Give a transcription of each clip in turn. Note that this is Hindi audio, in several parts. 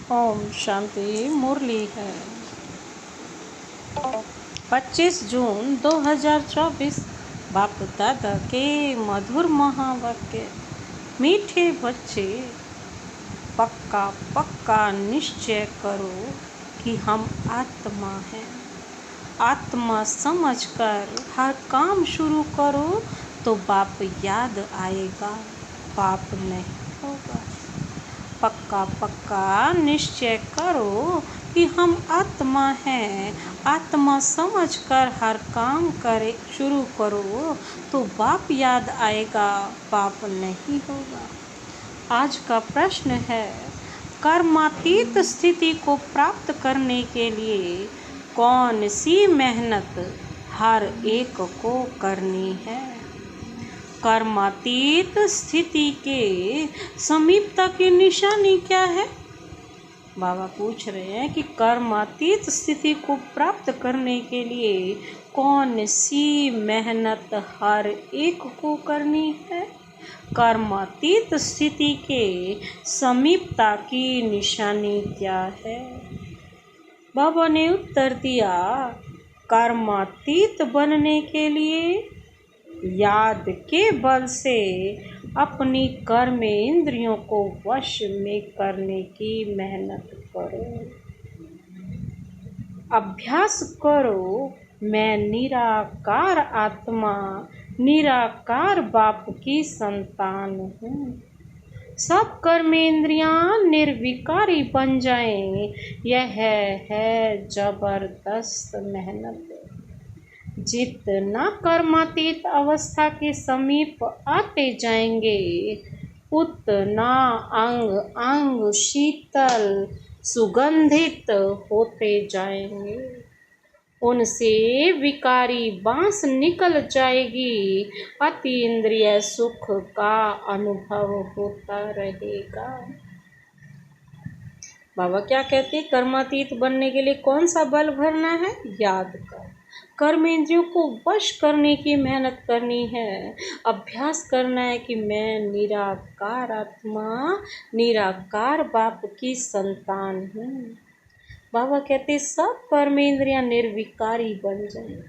ओम शांति। मुरली है 25 जून 2024। बाप दादा के मधुर महावाक्य। मीठे बच्चे, पक्का पक्का निश्चय करो कि हम आत्मा हैं। आत्मा समझकर हर काम शुरू करो तो बाप याद आएगा, पाप नहीं होगा। पक्का पक्का निश्चय करो कि हम आत्मा हैं। आत्मा समझकर हर काम करे शुरू करो तो बाप याद आएगा, पाप नहीं होगा। आज का प्रश्न है, कर्मातीत स्थिति को प्राप्त करने के लिए कौन सी मेहनत हर एक को करनी है? कर्मातीत स्थिति के समीपता की निशानी क्या है? बाबा पूछ रहे हैं कि कर्मातीत स्थिति को प्राप्त करने के लिए कौन सी मेहनत हर एक को करनी है? कर्मातीत स्थिति के समीपता की निशानी क्या है? बाबा ने उत्तर दिया, कर्मातीत बनने के लिए याद के बल से अपनी कर्मेंद्रियों को वश में करने की मेहनत करो। अभ्यास करो, मैं निराकार आत्मा, निराकार बाप की संतान हूँ। सब कर्मेंद्रियां निर्विकारी बन जाएं, यह है जबरदस्त मेहनत। जितना कर्मातीत अवस्था के समीप आते जाएंगे, उतना अंग अंग शीतल सुगंधित होते जाएंगे। उनसे विकारी बांस निकल जाएगी, अतीन्द्रिय सुख का अनुभव होता रहेगा। बाबा क्या कहते हैं, कर्मातीत बनने के लिए कौन सा बल भरना है? याद का। कर्मेंद्रियों को वश करने की मेहनत करनी है। अभ्यास करना है कि मैं निराकार आत्मा, निराकार बाप की संतान हूँ। बाबा कहते सब कर्मेंद्रियां निर्विकारी बन जाएं,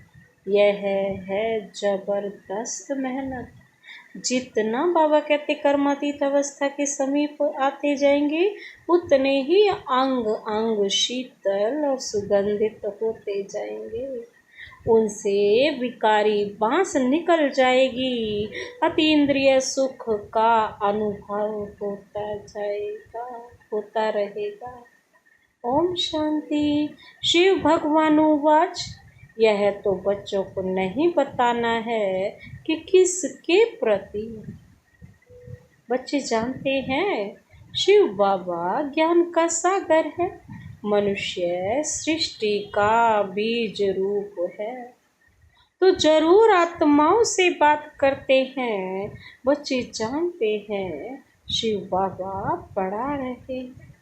यह है जबरदस्त मेहनत। जितना बाबा कहते कर्मातीत अवस्था के समीप आते जाएंगे, उतने ही अंग अंग शीतल और सुगंधित होते जाएंगे। उनसे विकारी बांस निकल जाएगी, अतीन्द्रिय सुख का अनुभव होता जाएगा, होता रहेगा। ओम शांति। शिव भगवान उवाच, यह तो बच्चों को नहीं बताना है कि किसके प्रति। बच्चे जानते हैं शिव बाबा ज्ञान का सागर है, मनुष्य सृष्टि का बीज रूप है, तो जरूर आत्माओं से बात करते हैं। बच्चे जानते हैं शिव बाबा पढ़ा रहे हैं।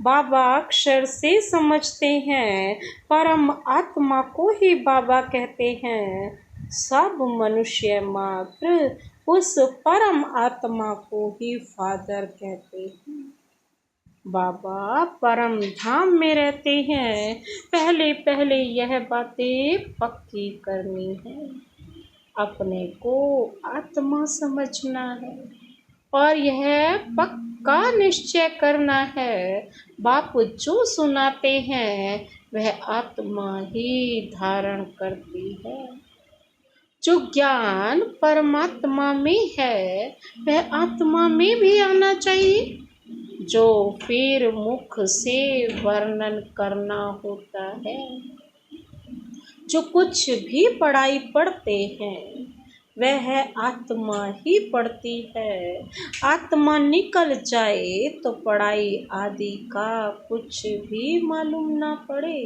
बाबा अक्षर से समझते हैं, परम आत्मा को ही बाबा कहते हैं। सब मनुष्य मात्र उस परम आत्मा को ही फादर कहते हैं। बाबा परम धाम में रहते हैं। पहले पहले यह बातें पक्की करनी है। अपने को आत्मा समझना है और यह पक्का निश्चय करना है, बाप जो सुनाते हैं वह आत्मा ही धारण करती है। जो ज्ञान परमात्मा में है वह आत्मा में भी आना चाहिए। जो फिर मुख से वर्णन करना होता है। जो कुछ भी पढ़ाई पढ़ते हैं वह आत्मा ही पढ़ती है। आत्मा निकल जाए तो पढ़ाई आदि का कुछ भी मालूम ना पड़े।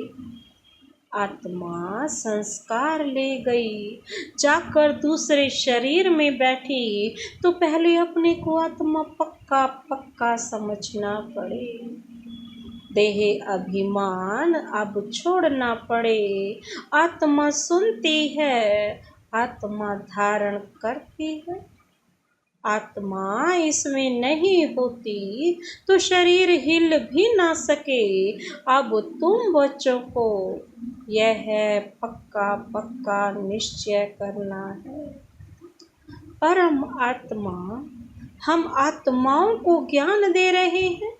आत्मा संस्कार ले गई, जाकर दूसरे शरीर में बैठी, तो पहले अपने को आत्मा पक्का पक्का समझना पड़े। देह अभिमान अब छोड़ना पड़े। आत्मा सुनती है, आत्मा धारण करती है। आत्मा इसमें नहीं होती तो शरीर हिल भी ना सके। अब तुम बच्चों को यह पक्का पक्का निश्चय करना है। परम आत्मा हम आत्माओं को ज्ञान दे रहे हैं।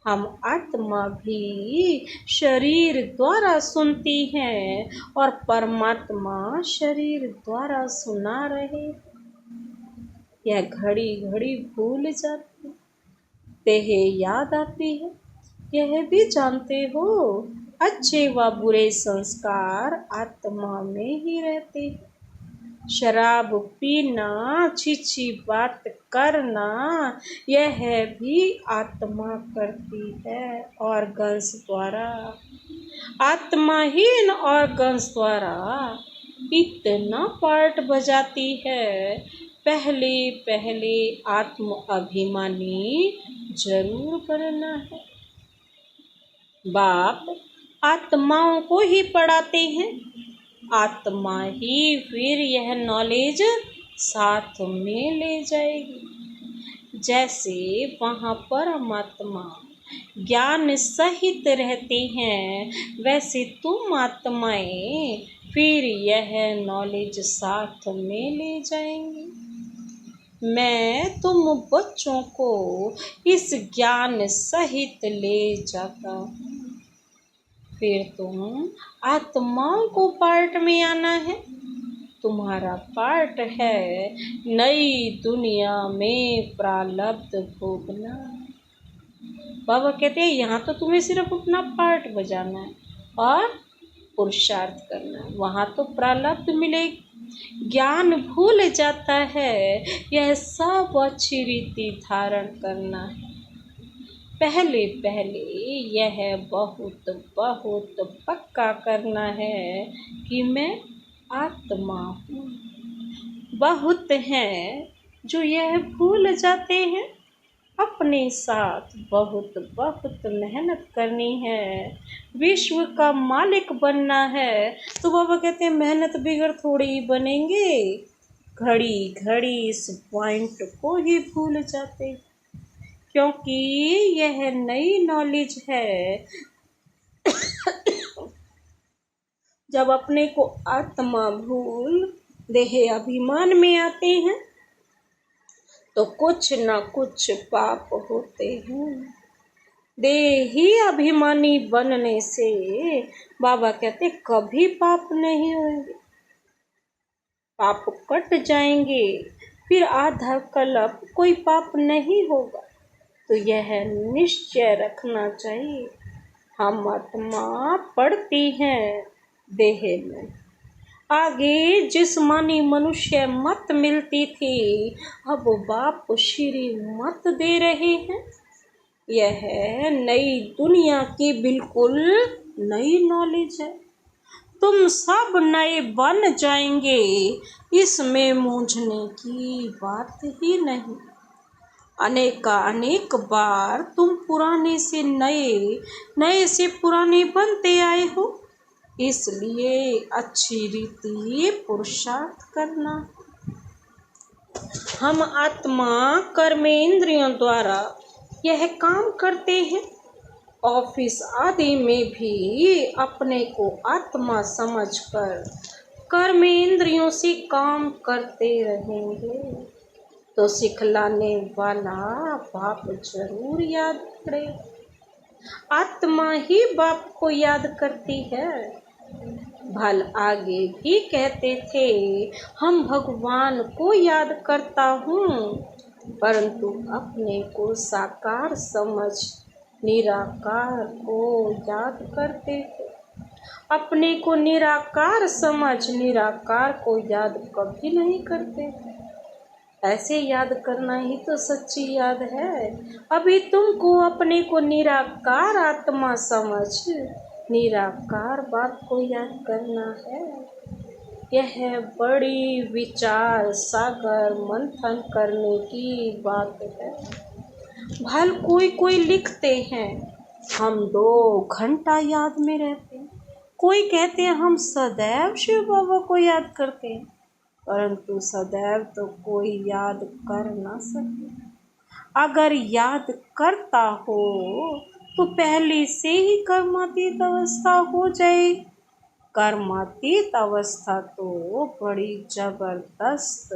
हम आत्मा भी शरीर द्वारा सुनती हैं और परमात्मा शरीर द्वारा सुना रहे। यह घड़ी घड़ी भूल जाती, देह याद आती है। यह भी जानते हो अच्छे व बुरे संस्कार आत्मा में ही रहते हैं। शराब पीना, छिछी बात करना, यह भी आत्मा करती है ऑर्गन्स द्वारा। आत्मा ही इन ऑर्गन्स द्वारा इतना पार्ट बजाती है। पहले पहले आत्म अभिमानी जरूर बनना है। बाप आत्माओं को ही पढ़ाते हैं। आत्मा ही फिर यह नॉलेज साथ में ले जाएगी। जैसे वहाँ परमात्मा ज्ञान सहित रहते हैं, वैसे तुम आत्माएं फिर यह नॉलेज साथ में ले जाएंगे। मैं तुम बच्चों को इस ज्ञान सहित ले जाता हूँ। फिर तुम आत्माओं को पार्ट में आना है। तुम्हारा पार्ट है नई दुनिया में प्रारब्ध भोगना। बाबा कहते हैं यहाँ तो तुम्हें सिर्फ अपना पार्ट बजाना है और पुरुषार्थ करना है, वहाँ तो प्रारब्ध मिलेगी। ज्ञान भूल जाता है, यह सब अच्छी रीति धारण करना है। पहले पहले यह बहुत बहुत पक्का करना है कि मैं आत्मा हूँ। बहुत हैं जो यह भूल जाते हैं। अपने साथ बहुत बहुत मेहनत करनी है। विश्व का मालिक बनना है तो बाबा कहते हैं मेहनत बिगड़ थोड़ी ही बनेंगे। घड़ी घड़ी इस पॉइंट को ही भूल जाते, क्योंकि यह नई नॉलेज है। जब अपने को आत्मा भूल देह अभिमान में आते हैं तो कुछ ना कुछ पाप होते हैं। देही अभिमानी बनने से बाबा कहते कभी पाप नहीं होंगे। पाप कट जाएंगे, फिर आधा कल्प कोई पाप नहीं होगा। तो यह निश्चय रखना चाहिए। हम आत्मा पढ़ती हैं देह में। आगे जिस्मानी मनुष्य मत मिलती थी, अब बाप श्री मत दे रहे हैं। यह नई दुनिया की बिल्कुल नई नॉलेज है। तुम सब नए बन जाएंगे, इसमें मूंझने की बात ही नहीं। अनेक बार तुम पुराने से नए, नए से पुराने बनते आए हो, इसलिए अच्छी रीति पुरुषार्थ करना। हम आत्मा कर्मेंद्रियों द्वारा यह काम करते हैं। ऑफिस आदि में भी अपने को आत्मा समझकर कर्मेंद्रियों से काम करते रहेंगे तो सिखलाने वाला बाप जरूर याद करे। आत्मा ही बाप को याद करती है। भल आगे भी कहते थे हम भगवान को याद करता हूँ, परंतु अपने को साकार समझ निराकार को याद करते थे। अपने को निराकार समझ निराकार को याद कभी नहीं करते। ऐसे याद करना ही तो सच्ची याद है। अभी तुमको अपने को निराकार आत्मा समझ निराकार बात को याद करना है। यह बड़ी विचार सागर मंथन करने की बात है। भल कोई लिखते हैं हम 2 घंटा याद में रहते हैं। कोई कहते हैं हम सदैव शिव बाबा को याद करते हैं। परंतु सदैव तो कोई याद कर ना सके। अगर याद करता हो तो पहले से ही कर्मातीत अवस्था हो जाए। कर्मातीत अवस्था तो बड़ी जबरदस्त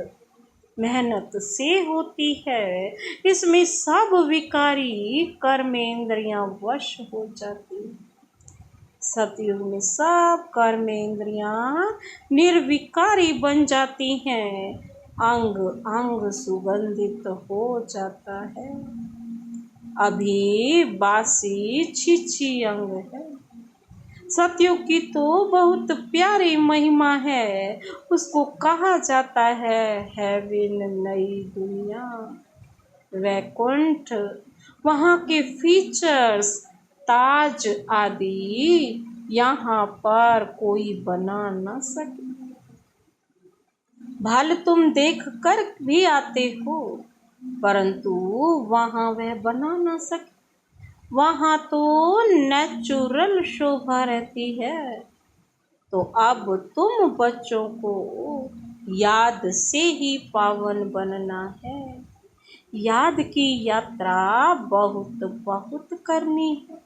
मेहनत से होती है। इसमें सब विकारी कर्मेंद्रियां वश हो जाती। सतयुग में सब कर्मेंद्रियां निर्विकारी बन जाती हैं। अंग अंग सुगंधित हो जाता है। अभी बासी छिछी अंग है। सतयुग की तो बहुत प्यारी महिमा है। उसको कहा जाता है हेवन, नई दुनिया, वैकुंठ। वहाँ के फीचर्स, ताज आदि यहाँ पर कोई बना न सके। भले तुम देख कर भी आते हो, परंतु वहाँ वह बना न सके। वहाँ तो नेचुरल शोभा रहती है। तो अब तुम बच्चों को याद से ही पावन बनना है। याद की यात्रा बहुत बहुत करनी है।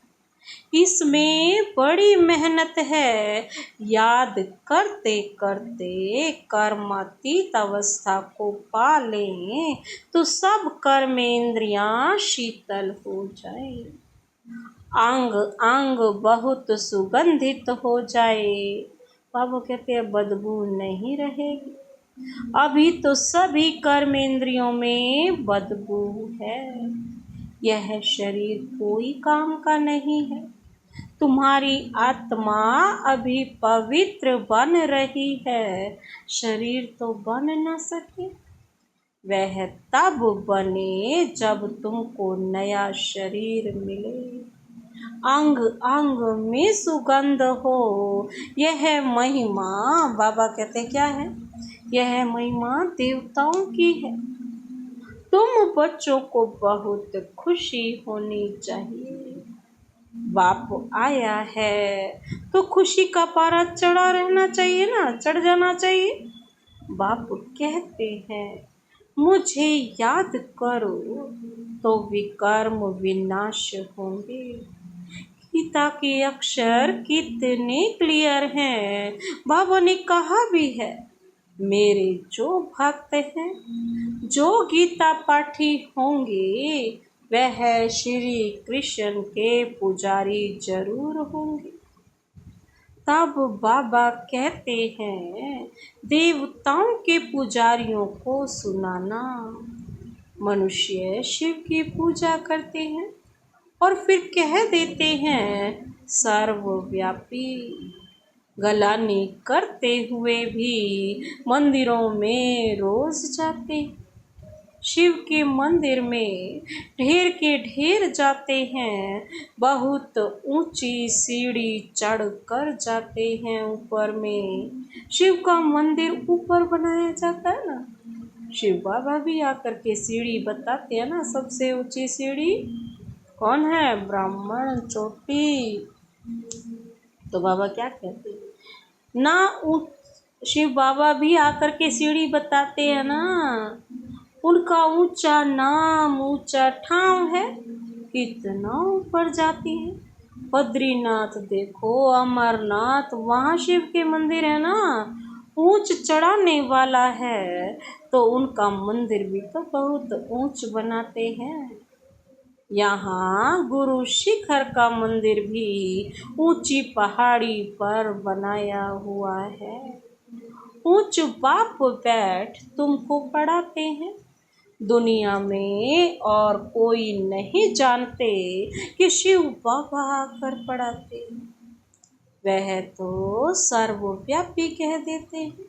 इसमें बड़ी मेहनत है। याद करते करते कर्मातीत अवस्था को पा लें तो सब कर्मेंद्रियां शीतल हो जाए। अंग अंग बहुत सुगंधित हो जाए। बाबा कहते हैं बदबू नहीं रहेगी। अभी तो सभी कर्मेंद्रियों में बदबू है। यह शरीर कोई काम का नहीं है। तुम्हारी आत्मा अभी पवित्र बन रही है। शरीर तो बन न सके। वह तब बने जब तुमको नया शरीर मिले। अंग अंग में सुगंध हो। यह महिमा, बाबा कहते क्या है, यह महिमा देवताओं की है। तुम बच्चों को बहुत खुशी होनी चाहिए। बाप आया है तो खुशी का पारा चढ़ा रहना चाहिए ना, चढ़ जाना चाहिए। बाप कहते हैं मुझे याद करो तो विकर्म विनाश होंगे। गीता के अक्षर कितने क्लियर हैं। बाबा ने कहा भी है मेरे जो भक्त हैं, जो गीता पाठी होंगे वह श्री कृष्ण के पुजारी जरूर होंगे। तब बाबा कहते हैं देवताओं के पुजारियों को सुनाना। मनुष्य शिव की पूजा करते हैं और फिर कह देते हैं सर्वव्यापी। गलानी करते हुए भी मंदिरों में रोज जाते। शिव के मंदिर में ढेर के ढेर जाते हैं। बहुत ऊंची सीढ़ी चढ़ कर जाते हैं ऊपर में। शिव का मंदिर ऊपर बनाया जाता है ना। शिव बाबा भी आकर के सीढ़ी बताते हैं ना। सबसे ऊंची सीढ़ी कौन है? ब्राह्मण चोटी। तो बाबा क्या कहते हैं ना, शिव बाबा भी आकर के सीढ़ी बताते हैं ना। उनका ऊंचा नाम, ऊंचा ठाव है। कितना ऊपर जाती है। बद्रीनाथ देखो, अमरनाथ, वहाँ शिव के मंदिर है ना। ऊंच चढ़ाने वाला है तो उनका मंदिर भी तो बहुत ऊंच बनाते हैं। यहाँ गुरु शिखर का मंदिर भी ऊंची पहाड़ी पर बनाया हुआ है। ऊंच बाप बैठ तुमको पढ़ाते हैं। दुनिया में और कोई नहीं जानते कि शिव बाबा आकर पढ़ाते। वह तो सर्वव्यापी कह देते हैं।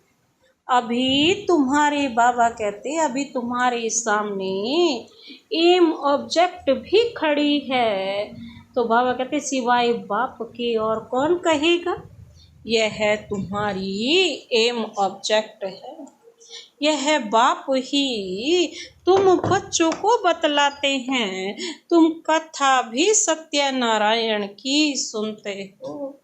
अभी तुम्हारे बाबा कहते अभी तुम्हारे सामने एम ऑब्जेक्ट भी खड़ी है। तो बाबा कहते सिवाय बाप के और कौन कहेगा। यह तुम्हारी एम ऑब्जेक्ट है। यह बाप ही तुम बच्चों को बतलाते हैं। तुम कथा भी सत्यनारायण की सुनते हो।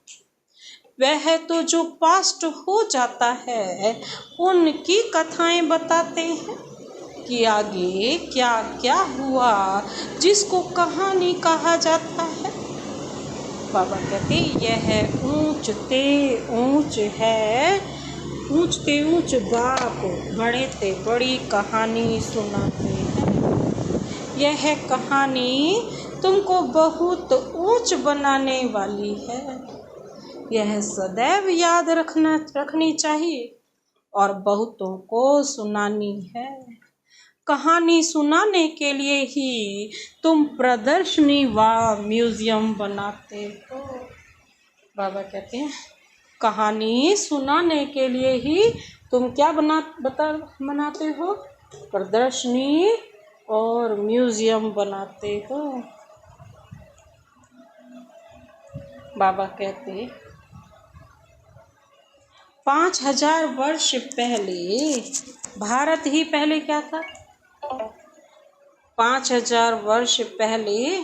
वह तो जो पास्ट हो जाता है उनकी कथाएं बताते हैं कि आगे क्या क्या हुआ, जिसको कहानी कहा जाता है। बाबा कहते यह ऊंचते ऊंच है, ऊंचते ऊंच बाप बड़े ते बड़ी कहानी सुनाते हैं। यह कहानी तुमको बहुत ऊंच बनाने वाली है। यह सदैव याद रखनी चाहिए और बहुतों को सुनानी है। कहानी सुनाने के लिए ही तुम प्रदर्शनी व म्यूजियम बनाते हो। बाबा कहते हैं कहानी सुनाने के लिए ही तुम क्या बनाते हो, प्रदर्शनी और म्यूजियम बनाते हो। बाबा कहते 5000 वर्ष पहले भारत ही पहले क्या था? 5000 वर्ष पहले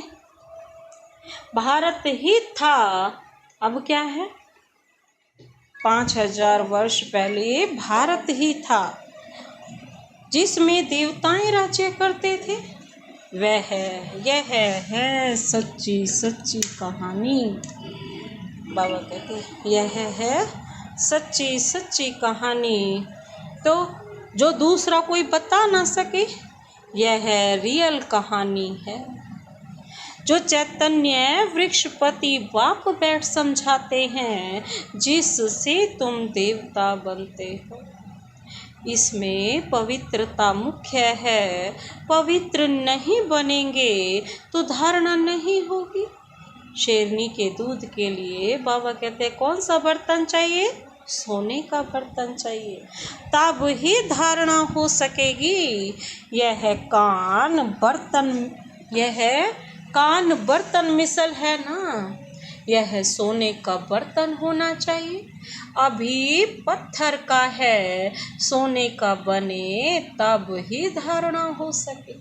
भारत ही था। अब क्या है? 5000 वर्ष पहले भारत ही था जिसमें देवताएं राज्य करते थे। यह है सच्ची सच्ची कहानी। बाबा कहते यह है सच्ची सच्ची कहानी, तो जो दूसरा कोई बता ना सके, यह रियल कहानी है। जो चैतन्य वृक्षपति बाप बैठ समझाते हैं, जिससे तुम देवता बनते हो। इसमें पवित्रता मुख्य है। पवित्र नहीं बनेंगे तो धारणा नहीं होगी। शेरनी के दूध के लिए बाबा कहते हैं कौन सा बर्तन चाहिए? सोने का बर्तन चाहिए, तब ही धारणा हो सकेगी। यह कान बर्तन मिसल है ना, यह सोने का बर्तन होना चाहिए। अभी पत्थर का है, सोने का बने तब ही धारणा हो सके।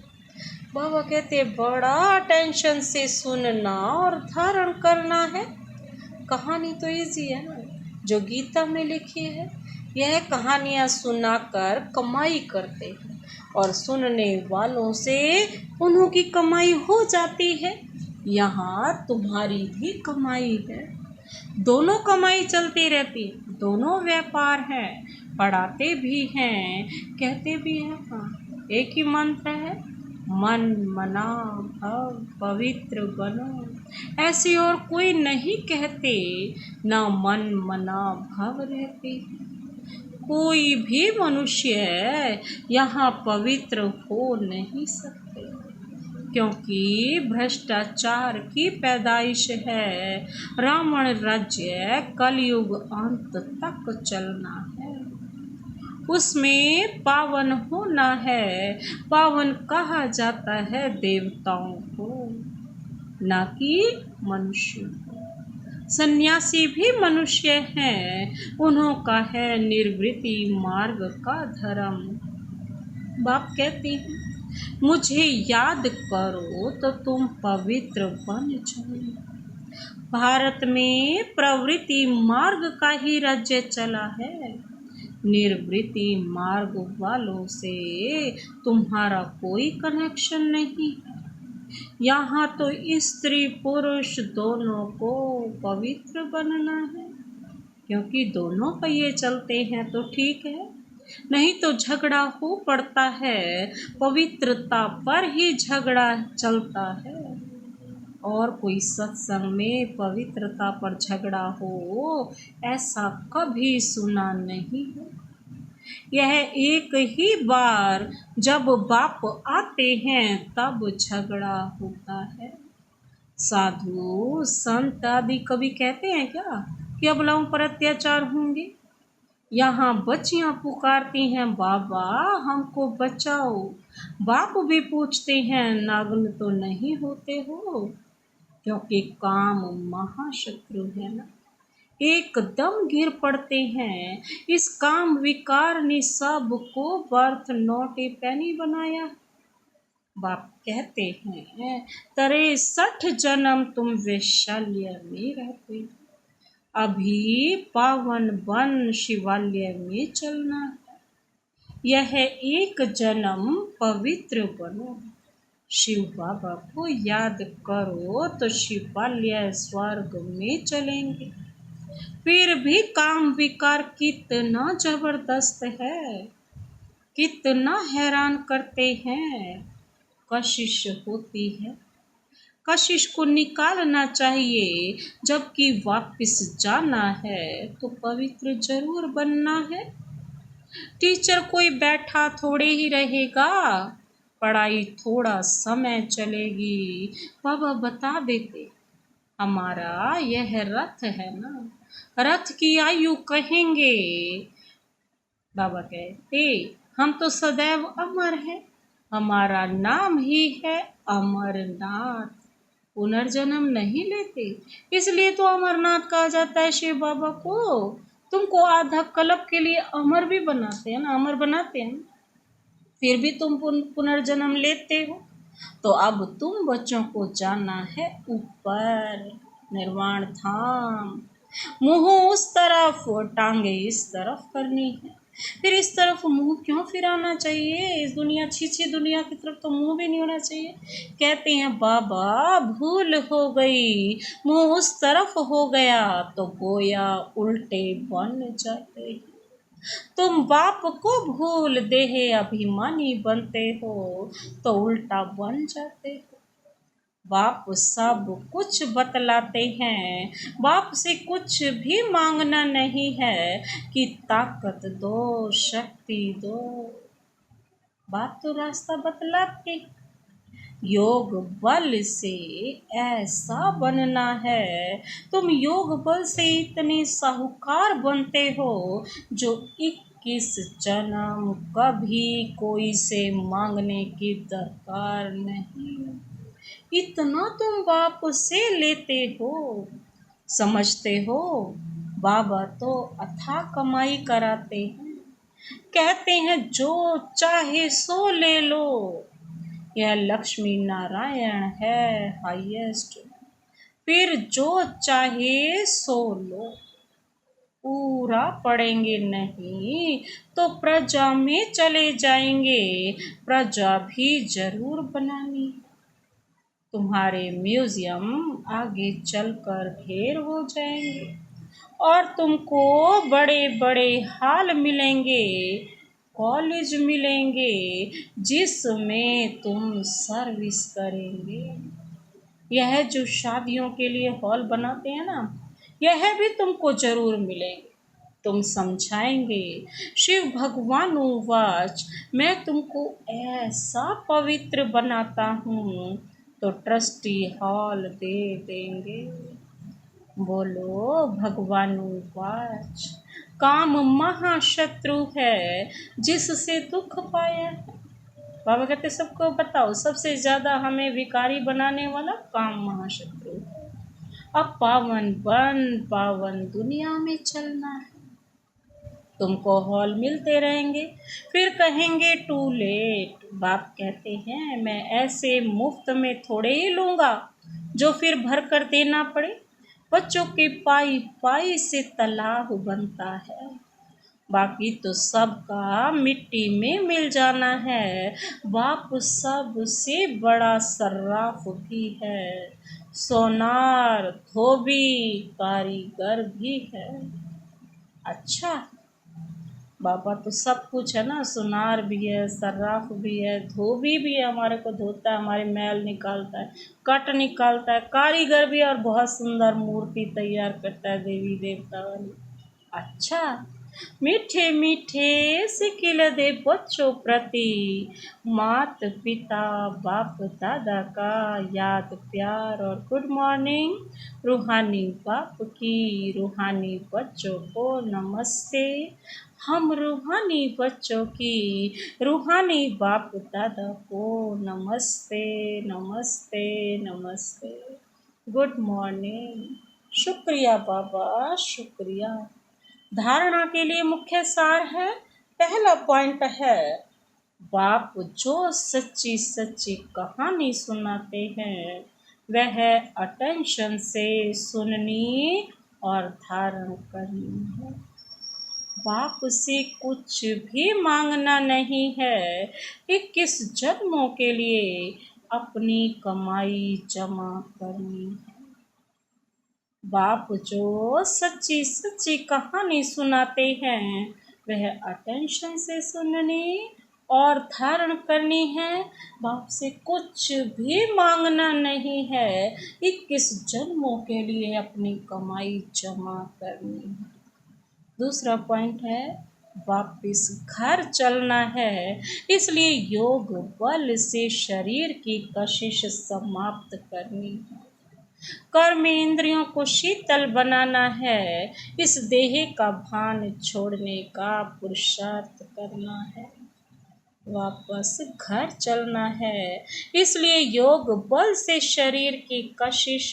बाबा कहते बड़ा टेंशन से सुनना और धारण करना है। कहानी तो इजी है ना, जो गीता में लिखी है। यह कहानियाँ सुनाकर कमाई करते हैं और सुनने वालों से उन्हों की कमाई हो जाती है। यहाँ तुम्हारी भी कमाई है, दोनों कमाई चलती रहती है, दोनों व्यापार है। पढ़ाते भी हैं, कहते भी हैं। हाँ, एक ही मंत्र है, मन मना भव पवित्र बनो। ऐसे और कोई नहीं कहते, ना मन मना भव रहते। कोई भी मनुष्य यहाँ पवित्र हो नहीं सकते, क्योंकि भ्रष्टाचार की पैदाइश है। रावण राज्य कलयुग अंत तक चलना है, उसमें पावन होना है। पावन कहा जाता है देवताओं को, ना कि मनुष्य को। सन्यासी भी मनुष्य हैं, उन्हों का है निर्वृत्ति मार्ग का धर्म। बाप कहती हैं मुझे याद करो तो तुम पवित्र बन जाओ। भारत में प्रवृत्ति मार्ग का ही राज्य चला है। निर्वृत्ति मार्ग वालों से तुम्हारा कोई कनेक्शन नहीं है। यहाँ तो स्त्री पुरुष दोनों को पवित्र बनना है, क्योंकि दोनों पहिए चलते हैं तो ठीक है, नहीं तो झगड़ा हो पड़ता है। पवित्रता पर ही झगड़ा चलता है। और कोई सत्संग में पवित्रता पर झगड़ा हो, ऐसा कभी सुना नहीं है। यह एक ही बार जब बाप आते हैं तब झगड़ा होता है। साधु संत आदि कभी कहते हैं क्या कि अबलाओं पर अत्याचार होंगे? यहाँ बच्चियाँ पुकारती हैं बाबा हमको बचाओ। बाप भी पूछते हैं नागन तो नहीं होते हो, क्योंकि काम महाशत्रु है ना। एकदम गिर पड़ते हैं। इस काम विकार ने सबको बर्थ नोटी पैनी बनाया। बाप कहते हैं 63 जन्म तुम वैशाल्य में रहते, अभी पावन वन शिवालय में चलना है। यह एक जन्म पवित्र बनो। शिव बाबा को याद करो तो शिवालय स्वर्ग में चलेंगे। फिर भी काम विकार कितना जबरदस्त है, कितना हैरान करते हैं। कशिश होती है, कशिश को निकालना चाहिए, जबकि वापस जाना है तो पवित्र जरूर बनना है। टीचर कोई बैठा थोड़े ही रहेगा, पढ़ाई थोड़ा समय चलेगी। बाबा बता देते, हमारा यह रथ है ना, रथ की आयु कहेंगे। बाबा कहते, हम तो सदैव अमर हैं, हमारा नाम ही है अमरनाथ। पुनर्जन्म नहीं लेते, इसलिए तो अमरनाथ कहा जाता है शिव बाबा को। तुमको आधा कल्प के लिए अमर भी बनाते हैं ना, अमर बनाते हैं, फिर भी तुम पुनर्जन्म लेते हो। तो अब तुम बच्चों को जाना है ऊपर, निर्वाण धाम। मुंह उस तरफ, टांगे इस तरफ करनी है। फिर इस तरफ मुंह क्यों फिराना चाहिए? इस दुनिया, छी दुनिया की तरफ तो मुंह भी नहीं होना चाहिए। कहते हैं बाबा भूल हो गई, मुंह उस तरफ हो गया तो गोया उल्टे बन जाते। तुम बाप को भूल देह अभिमानी बनते हो तो उल्टा बन जाते हो। बाप सब कुछ बतलाते हैं, बाप से कुछ भी मांगना नहीं है कि ताकत दो, शक्ति दो। बाप तो रास्ता बतलाते। योग बल से ऐसा बनना है, तुम योग बल से इतने साहूकार बनते हो जो 21 जन्म कभी कोई से मांगने की दरकार नहीं। इतना तुम बाप से लेते हो, समझते हो। बाबा तो अथाह कमाई कराते हैं, कहते हैं जो चाहे सो ले लो। यह लक्ष्मी नारायण है हाईएस्ट। फिर जो चाहे सो लो, पूरा पढ़ेंगे नहीं तो प्रजा में चले जाएंगे। प्रजा भी जरूर बनानी। तुम्हारे म्यूजियम आगे चलकर ढेर हो जाएंगे और तुमको बड़े बड़े हाल मिलेंगे, कॉलेज मिलेंगे, जिसमें तुम सर्विस करेंगे। यह जो शादियों के लिए हॉल बनाते हैं ना, यह भी तुमको जरूर मिलेंगे। तुम समझाएंगे, शिव भगवान वाच, मैं तुमको ऐसा पवित्र बनाता हूँ तो ट्रस्टी हॉल दे देंगे। बोलो भगवान वाच। काम महाशत्रु है जिससे दुख पाया। बाबा कहते सबको बताओ, सबसे ज्यादा हमें विकारी बनाने वाला काम महाशत्रु है। अब पावन वन, पावन दुनिया में चलना है। तुमको हॉल मिलते रहेंगे, फिर कहेंगे टू लेट। बाप कहते हैं मैं ऐसे मुफ्त में थोड़े ही लूँगा जो फिर भर कर देना पड़े। बच्चों के पाई पाई से तालाब बनता है, बाकी तो सबका मिट्टी में मिल जाना है। बाप सबसे बड़ा सर्राफ भी है, सोनार धोबी कारीगर भी है। अच्छा, बाबा तो सब कुछ है ना, सुनार भी है, सर्राफ भी है, धोबी भी है, हमारे को धोता है, हमारे मैल निकालता है, कट निकालता है, कारीगर भी है और बहुत सुंदर मूर्ति तैयार करता है देवी देवता वाली। अच्छा, मीठे मीठे सिकिल दे बच्चों प्रति मात पिता बाप दादा का याद प्यार और गुड मॉर्निंग। रूहानी बाप की रूहानी बच्चों को नमस्ते। हम रूहानी बच्चों की रूहानी बाप दादा को नमस्ते नमस्ते नमस्ते। Good morning. शुक्रिया बाबा, शुक्रिया। धारणा के लिए मुख्य सार है, पहला पॉइंट है, बाप जो सच्ची सच्ची कहानी सुनाते हैं वह अटेंशन से सुननी और धारण करनी है। बाप से कुछ भी मांगना नहीं है, 21 जन्मों के लिए अपनी कमाई जमा करनी है। बाप जो सच्ची सच्ची कहानी सुनाते हैं, वह अटेंशन से सुननी और धारण करनी है। बाप से कुछ भी मांगना नहीं है, 21 जन्मों के लिए अपनी कमाई जमा करनी है। दूसरा पॉइंट है, वापिस घर चलना है, इसलिए योग बल से शरीर की कशिश समाप्त करनी है। कर्म इंद्रियों को शीतल बनाना है, इस देह का भान छोड़ने का पुरुषार्थ करना है। वापस घर चलना है, इसलिए योग बल से शरीर की कशिश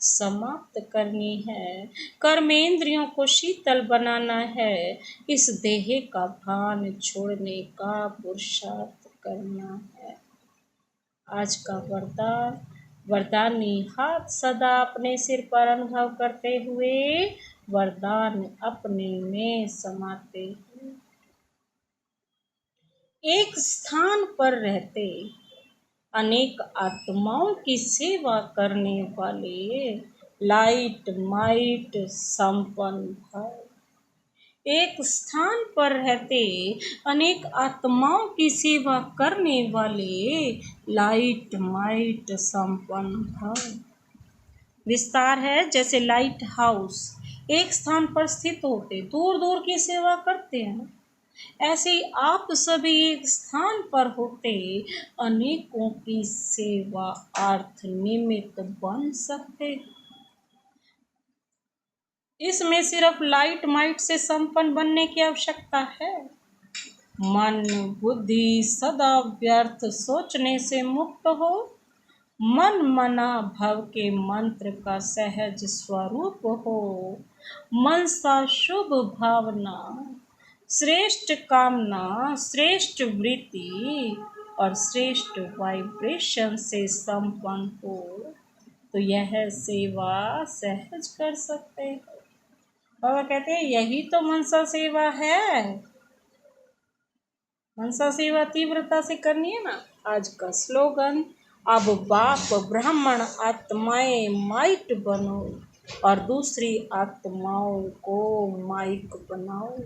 समाप्त करनी है। कर्मेंद्रियों को शीतल बनाना है, इस देह का भान छोड़ने का पुरुषार्थ करना है। आज का वरदानी हाथ सदा अपने सिर पर अनुभव करते हुए वरदान अपने में समाते हैं। एक स्थान पर रहते अनेक आत्माओं की सेवा करने वाले लाइट माइट संपन्न भव। एक स्थान पर रहते अनेक आत्माओं की सेवा करने वाले लाइट माइट संपन्न भव। विस्तार है, जैसे लाइट हाउस एक स्थान पर स्थित होते दूर दूर की सेवा करते हैं, ऐसे ही आप सभी एक स्थान पर होते अनेकों की सेवा अर्थ निमित्त बन सकते। इसमें सिर्फ लाइट माइट से संपन्न बनने की आवश्यकता है। मन बुद्धि सदा व्यर्थ सोचने से मुक्त हो, मन मना भव के मंत्र का सहज स्वरूप हो, मनसा शुभ भावना श्रेष्ठ कामना श्रेष्ठ वृत्ति और श्रेष्ठ वाइब्रेशन से संपन्न हो, तो यह सेवा सहज कर सकते हैं। बाबा कहते हैं यही तो मनसा सेवा है। मनसा सेवा तीव्रता से करनी है ना। आज का स्लोगन, अब बाप ब्राह्मण आत्माएं माइट बनो और दूसरी आत्माओं को माइक बनाओ।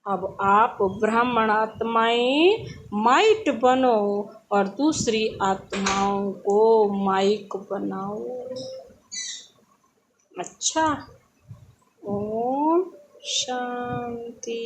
अब आप ब्राह्मण आत्माएं माइट बनो और दूसरी आत्माओं को माइक बनाओ। अच्छा, ओम शांति।